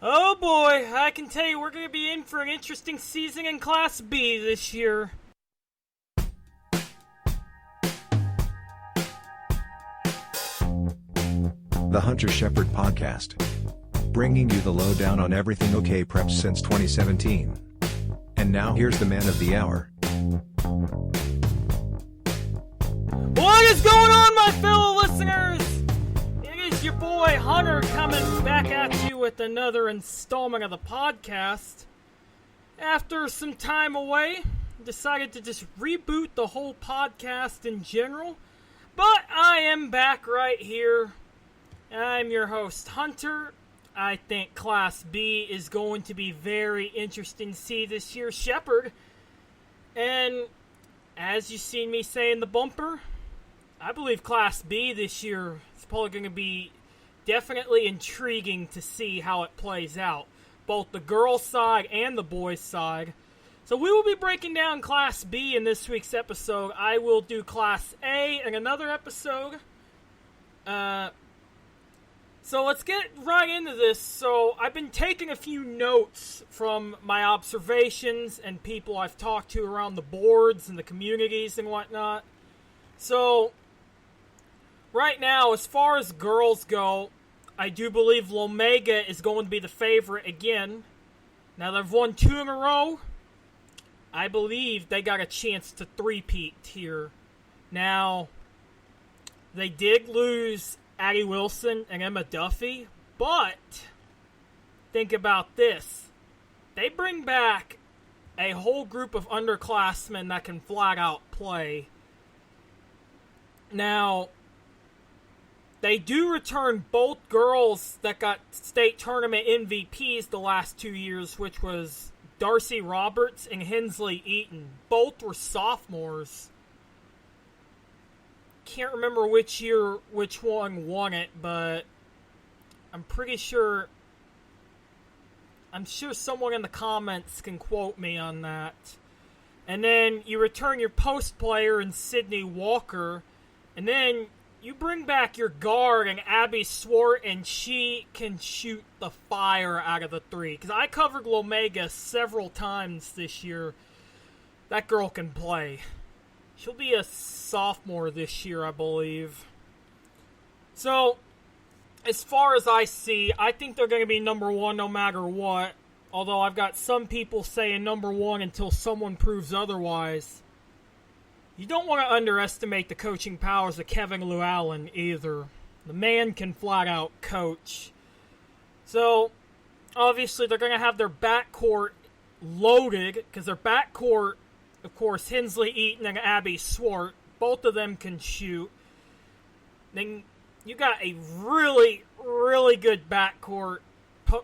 Oh boy, I can tell you we're going to be in for an interesting season in Class B this year. The Hunter.sheppard podcast. Bringing you the lowdown on everything OK Preps since 2017. And now here's the man of the hour. What is going on, my fellow listeners? It is your boy Hunter coming back at you with another installment of the podcast. After some time away, decided to just reboot the whole podcast in general. But I am back right here. I'm your host, Hunter. I think Class B is going to be very interesting to see this year, Shepherd. And as you've seen me say in the bumper, I believe Class B this year is probably going to be definitely intriguing to see how it plays out. Both the girls' side and the boys' side. So we will be breaking down Class B in this week's episode. I will do Class A in another episode. So let's get right into this. So I've been taking a few notes from my observations and people I've talked to around the boards and the communities and whatnot. So right now, as far as girls go, I do believe Lomega is going to be the favorite again. Now they've won 2 in a row. I believe they got a chance to three-peat here. Now, they did lose Addie Wilson and Emma Duffy, but think about this. They bring back a whole group of underclassmen that can flat out play. Now, they do return both girls that got state tournament MVPs the last 2 years, which was Darcy Roberts and Hensley Eaton. Both were sophomores. Can't remember which year which one won it, but I'm pretty sure. I'm sure someone in the comments can quote me on that. And then you return your post player in Sydney Walker, and then you bring back your guard and Abby Swart, and she can shoot the fire out of the three. Because I covered Lomega several times this year. That girl can play. She'll be a sophomore this year, I believe. So, as far as I see, I think they're going to be number one no matter what. Although I've got some people saying number one until someone proves otherwise. You don't want to underestimate the coaching powers of Kevin Llewellyn either. The man can flat out coach. So, obviously they're going to have their backcourt loaded, because their backcourt, of course, Hensley Eaton and Abby Swart, both of them can shoot. Then you got a really, really good backcourt,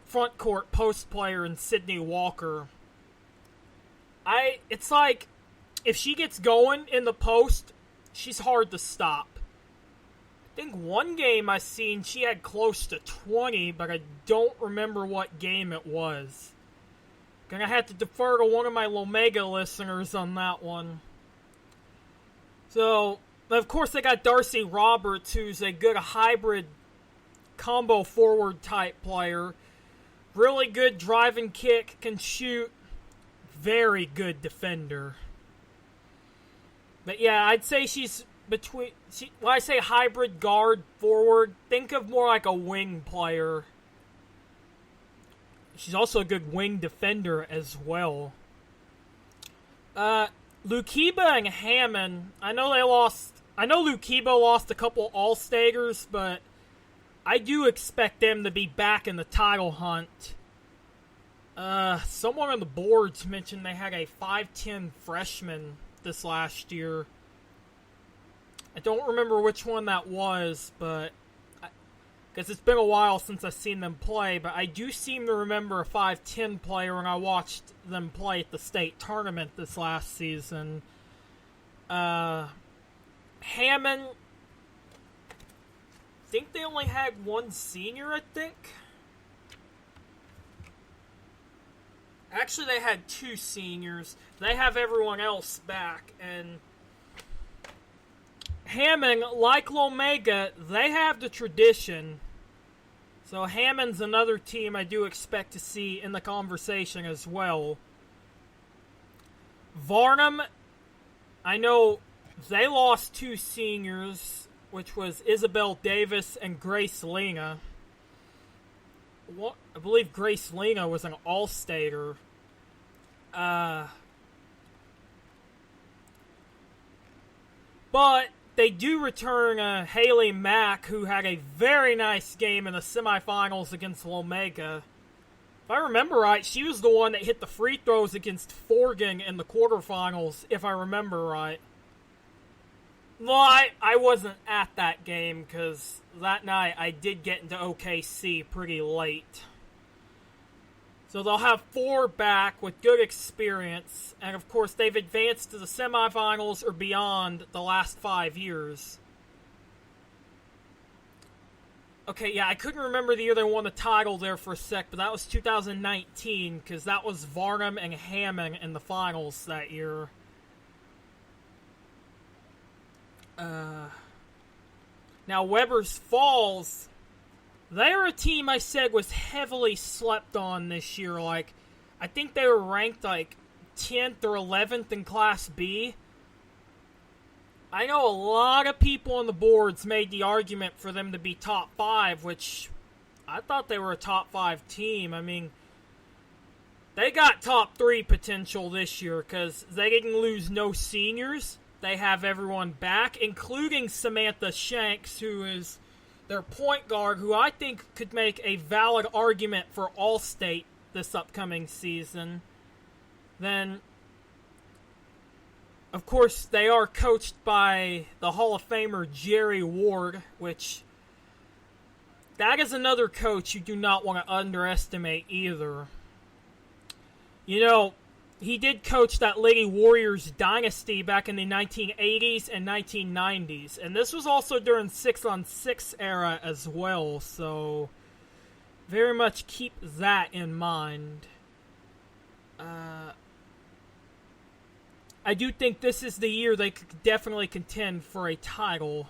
front court post player in Sydney Walker. It's like, if she gets going in the post, she's hard to stop. I think one game I seen, she had close to 20, but I don't remember what game it was. Gonna have to defer to one of my Lomega listeners on that one. So, of course, they got Darcy Roberts, who's a good hybrid combo forward type player. Really good drive and kick, can shoot. Very good defender. But yeah, I'd say she's between. When I say hybrid guard forward, think of more like a wing player. She's also a good wing defender as well. Lukiba and Hammond, I know Lukiba lost a couple All-Stagers, but I do expect them to be back in the title hunt. Someone on the boards mentioned they had a 5'10" freshman this last year. I don't remember which one that was, but because it's been a while since I've seen them play, but I do seem to remember a 5'10" player when I watched them play at the state tournament this last season. Hammond, I think they only had one senior, I think. Actually, they had 2 seniors. They have everyone else back, and Hammond, like Lomega, they have the tradition. So Hammond's another team I do expect to see in the conversation as well. Varnum, I know they lost 2 seniors, which was Isabel Davis and Grace Linga. I believe Grace Linga was an All-Stater. But they do return Haley Mack, who had a very nice game in the semifinals against Lomega. If I remember right, she was the one that hit the free throws against Forgan in the quarterfinals, if I remember right. No, I wasn't at that game, because that night I did get into OKC pretty late. So they'll have 4 back with good experience, and of course they've advanced to the semifinals or beyond the last 5 years. Okay, yeah, I couldn't remember the year they won the title there for a sec, but that was 2019, because that was Varnum and Hammond in the finals that year. Now, Weber's Falls, they're a team I said was heavily slept on this year. Like, I think they were ranked like 10th or 11th in Class B. I know a lot of people on the boards made the argument for them to be top 5, which I thought they were a top 5 team. I mean, they got top 3 potential this year because they didn't lose no seniors. They have everyone back, including Samantha Shanks, who is their point guard, who I think could make a valid argument for All-State this upcoming season. Then, of course, they are coached by the Hall of Famer Jerry Ward, which that is another coach you do not want to underestimate either. You know, he did coach that Lady Warriors dynasty back in the 1980s and 1990s. And this was also during 6-on-6 era as well. So, very much keep that in mind. I do think this is the year they could definitely contend for a title.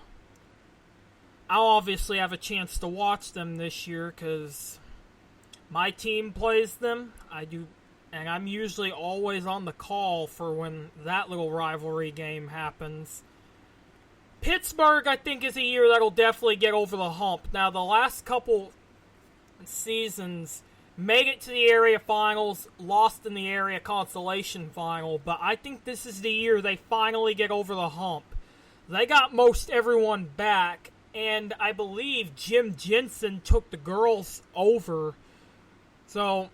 I'll obviously have a chance to watch them this year because my team plays them. I do. And I'm usually always on the call for when that little rivalry game happens. Pittsburgh, I think, is a year that'll definitely get over the hump. Now, the last couple seasons made it to the area finals, lost in the area consolation final, but I think this is the year they finally get over the hump. They got most everyone back, and I believe Jim Jensen took the girls over. So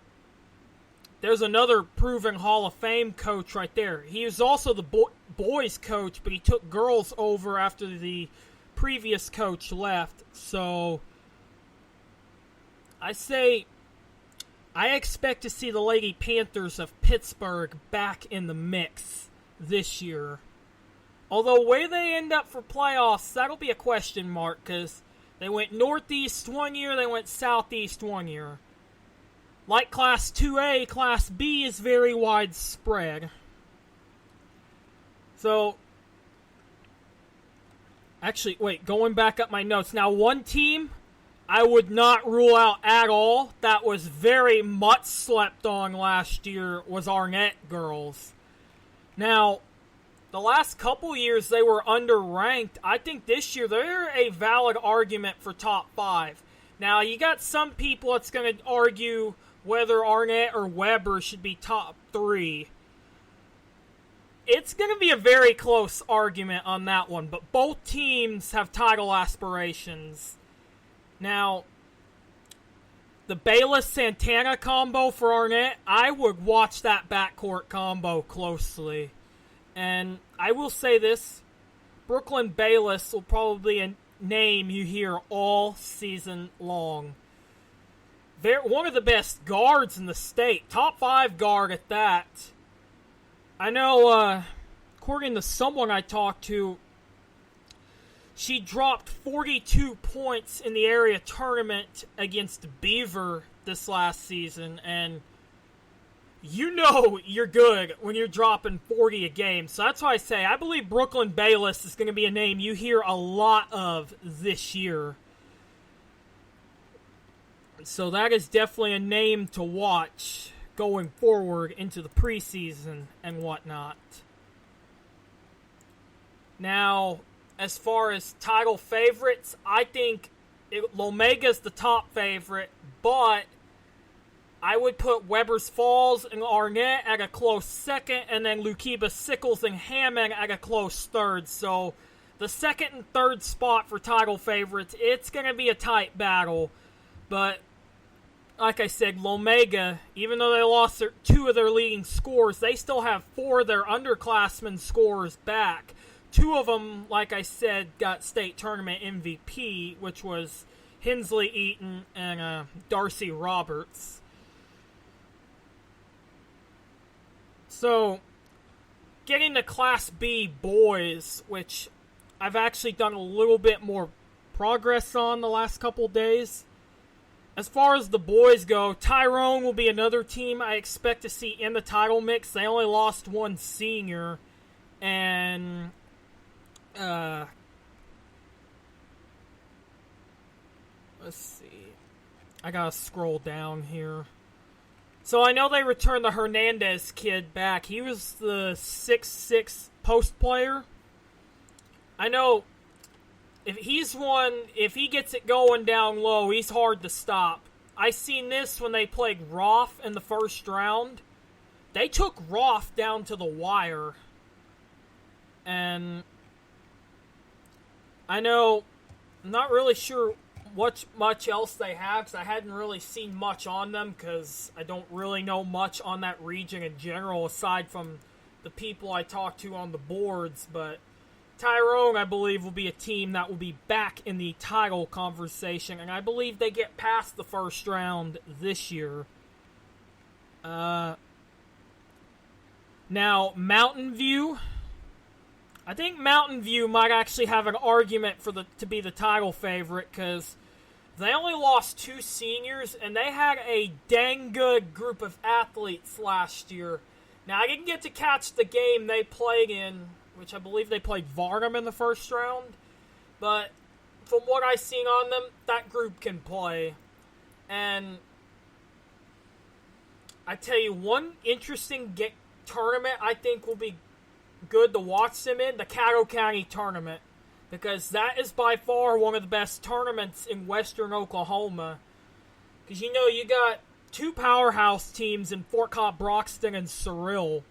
there's another proven Hall of Fame coach right there. He was also the boys coach, but he took girls over after the previous coach left. So I expect to see the Lady Panthers of Pittsburgh back in the mix this year. Although where they end up for playoffs, that'll be a question mark, because they went Northeast one year, they went Southeast one year. Like Class 2A, Class B is very widespread. So, actually, wait, going back up my notes. Now, one team I would not rule out at all that was very much slept on last year was Arnett girls. Now, the last couple years they were underranked. I think this year they're a valid argument for top 5. Now, you got some people that's going to argue whether Arnett or Weber should be top 3. It's going to be a very close argument on that one, but both teams have title aspirations. Now, the Bayless-Santana combo for Arnett, I would watch that backcourt combo closely. And I will say this, Brooklyn Bayless will probably be a name you hear all season long. They're one of the best guards in the state. Top 5 guard at that. I know, according to someone I talked to, she dropped 42 points in the area tournament against Beaver this last season, and you know you're good when you're dropping 40 a game. So that's why I say I believe Brooklyn Bayless is going to be a name you hear a lot of this year. So that is definitely a name to watch going forward into the preseason and whatnot. Now, as far as title favorites, I think Lomega's the top favorite, but I would put Weber's Falls and Arnett at a close second, and then Lukiba, Sickles, and Hammond at a close third. So the second and third spot for title favorites, it's going to be a tight battle. But like I said, Lomega, even though they lost two of their leading scorers, they still have four of their underclassmen scorers back. Two of them, like I said, got state tournament MVP, which was Hensley Eaton and Darcy Roberts. So, getting to Class B boys, which I've actually done a little bit more progress on the last couple days. As far as the boys go, Tyrone will be another team I expect to see in the title mix. They only lost one senior, and let's see. I gotta scroll down here. So I know they returned the Hernandez kid back. He was the 6'6" post player. I know if he gets it going down low, he's hard to stop. I seen this when they played Roth in the first round. They took Roth down to the wire. And I know, I'm not really sure what much else they have, because I hadn't really seen much on them, because I don't really know much on that region in general, aside from the people I talk to on the boards. But Tyrone, I believe, will be a team that will be back in the title conversation, and I believe they get past the first round this year. Now, Mountain View. I think Mountain View might actually have an argument to be the title favorite, because they only lost two seniors, and they had a dang good group of athletes last year. Now, I didn't get to catch the game they played in, which I believe they played Varnum in the first round, but from what I've seen on them, that group can play. And I tell you, one interesting tournament I think will be good to watch them in, the Caddo County tournament, because that is by far one of the best tournaments in western Oklahoma. Because you know, you got two powerhouse teams in Fort Cobb, Broxton, and Cyril.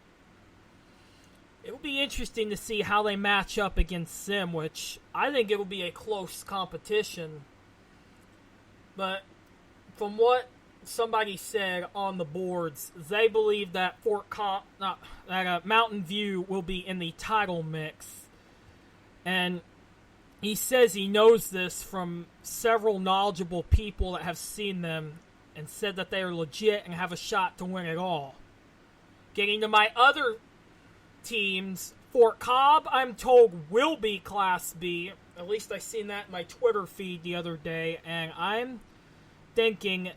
It'll be interesting to see how they match up against them, which I think it'll be a close competition. But from what somebody said on the boards, they believe that Mountain View will be in the title mix. And he says he knows this from several knowledgeable people that have seen them and said that they are legit and have a shot to win it all. Getting to my other teams, Fort Cobb, I'm told, will be Class B. At least I seen that in my Twitter feed the other day, and I'm thinking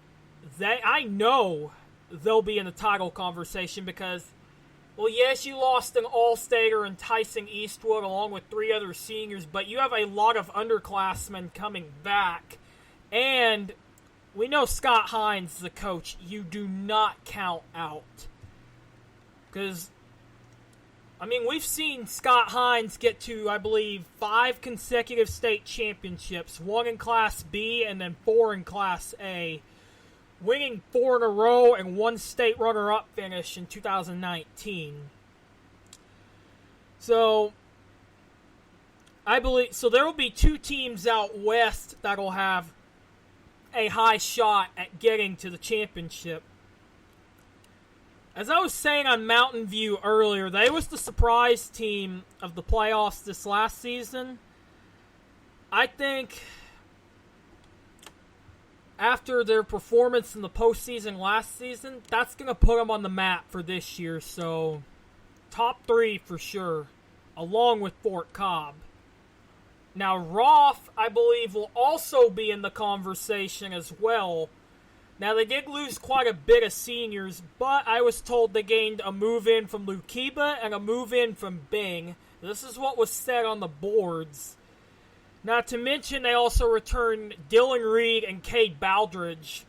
I know they'll be in the title conversation because, well, yes, you lost an All-Stater in Tyson Eastwood along with three other seniors, but you have a lot of underclassmen coming back. And we know Scott Hines, the coach, you do not count out. Because, I mean, we've seen Scott Hines get to, I believe, 5 consecutive state championships, 1 in Class B and then 4 in Class A, winning 4 in a row and 1 state runner-up finish in 2019. So, I believe, so there will be 2 teams out west that will have a high shot at getting to the championship. As I was saying on Mountain View earlier, they was the surprise team of the playoffs this last season. I think after their performance in the postseason last season, that's going to put them on the map for this year. So, top 3 for sure, along with Fort Cobb. Now, Roth, I believe, will also be in the conversation as well. Now, they did lose quite a bit of seniors, but I was told they gained a move-in from Lukiba and a move-in from Bing. This is what was said on the boards. Not to mention, they also returned Dylan Reed and Cade Baldridge.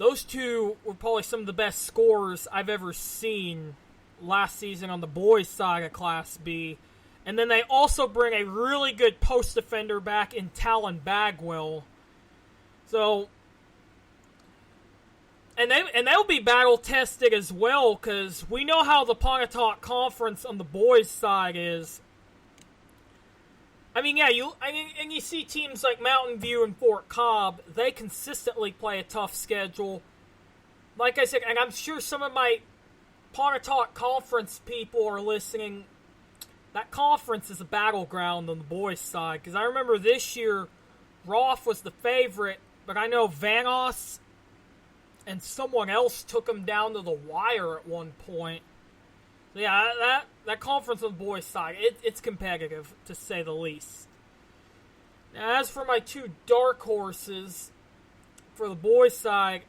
those two were probably some of the best scorers I've ever seen last season on the boys' side of Class B. And then they also bring a really good post defender back in Talon Bagwell. So, and they'll be battle tested as well, because we know how the Pontotoc Conference on the boys' side is. I mean, yeah, you see teams like Mountain View and Fort Cobb, they consistently play a tough schedule. Like I said, and I'm sure some of my Pontotoc Conference people are listening. That conference is a battleground on the boys' side, because I remember this year, Roth was the favorite, but I know Vanos and someone else took them down to the wire at one point. So yeah, that conference on the boys' side, it's competitive, to say the least. Now, as for my two dark horses for the boys' side,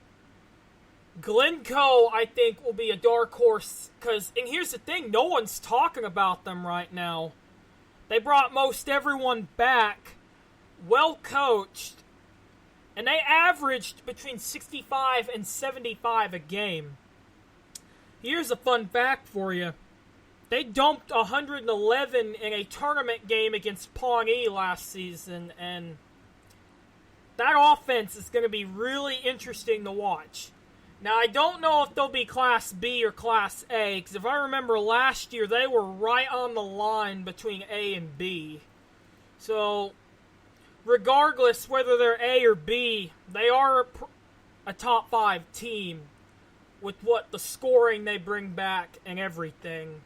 Glencoe, I think, will be a dark horse, because, and here's the thing, no one's talking about them right now. They brought most everyone back, well coached, and they averaged between 65 and 75 a game. Here's a fun fact for you. They dumped 111 in a tournament game against Pawnee last season, and that offense is going to be really interesting to watch. Now, I don't know if they'll be Class B or Class A, because if I remember last year, they were right on the line between A and B. So, regardless whether they're A or B, they are a top 5 team with what the scoring they bring back and everything.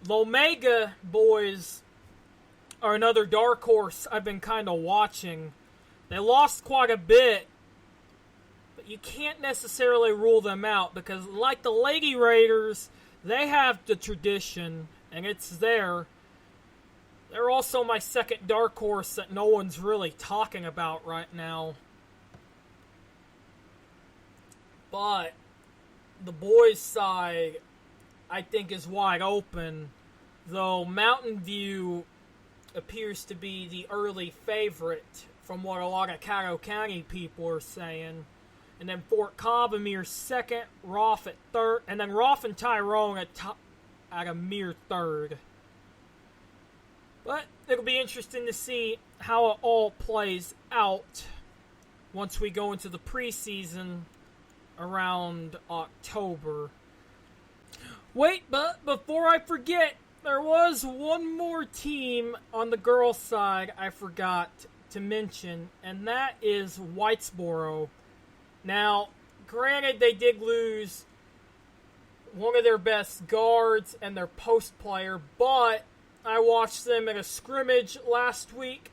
The Omega boys are another dark horse I've been kind of watching. They lost quite a bit, but you can't necessarily rule them out, because like the Lady Raiders, they have the tradition, and it's there. They're also my second dark horse that no one's really talking about right now. But the boys' side, I think, is wide open, though Mountain View appears to be the early favorite from what a lot of Caddo County people are saying. And then Fort Cobb a mere second, Roth at third, and then Roth and Tyrone at a mere third. But it'll be interesting to see how it all plays out once we go into the preseason around October. Wait, but before I forget, there was one more team on the girls' side I forgot to mention, and that is Whitesboro. Now, granted, they did lose one of their best guards and their post player, but I watched them in a scrimmage last week.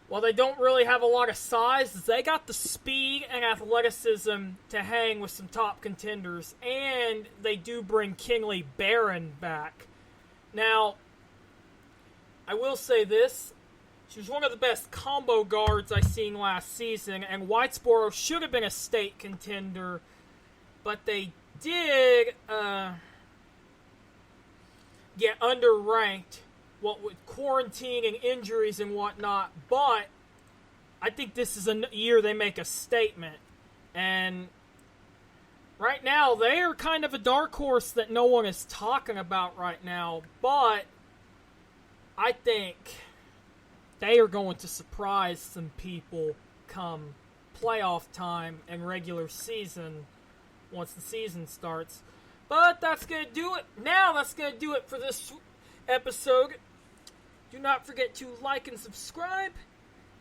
While they don't really have a lot of size, they got the speed and athleticism to hang with some top contenders, and they do bring Kinley Barron back. Now, I will say this. She was one of the best combo guards I seen last season, and Whitesboro should have been a state contender, but they did get underranked, what with quarantine and injuries and whatnot. But I think this is a year they make a statement, and right now they are kind of a dark horse that no one is talking about right now. But I think they are going to surprise some people come playoff time and regular season once the season starts. But that's going to do it. Now that's going to do it for this episode. Do not forget to like and subscribe.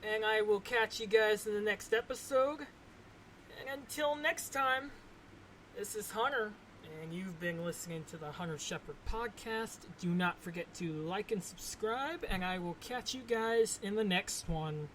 And I will catch you guys in the next episode. And until next time, this is Hunter. And you've been listening to the Hunter Shepherd podcast. Do not forget to like and subscribe. And I will catch you guys in the next one.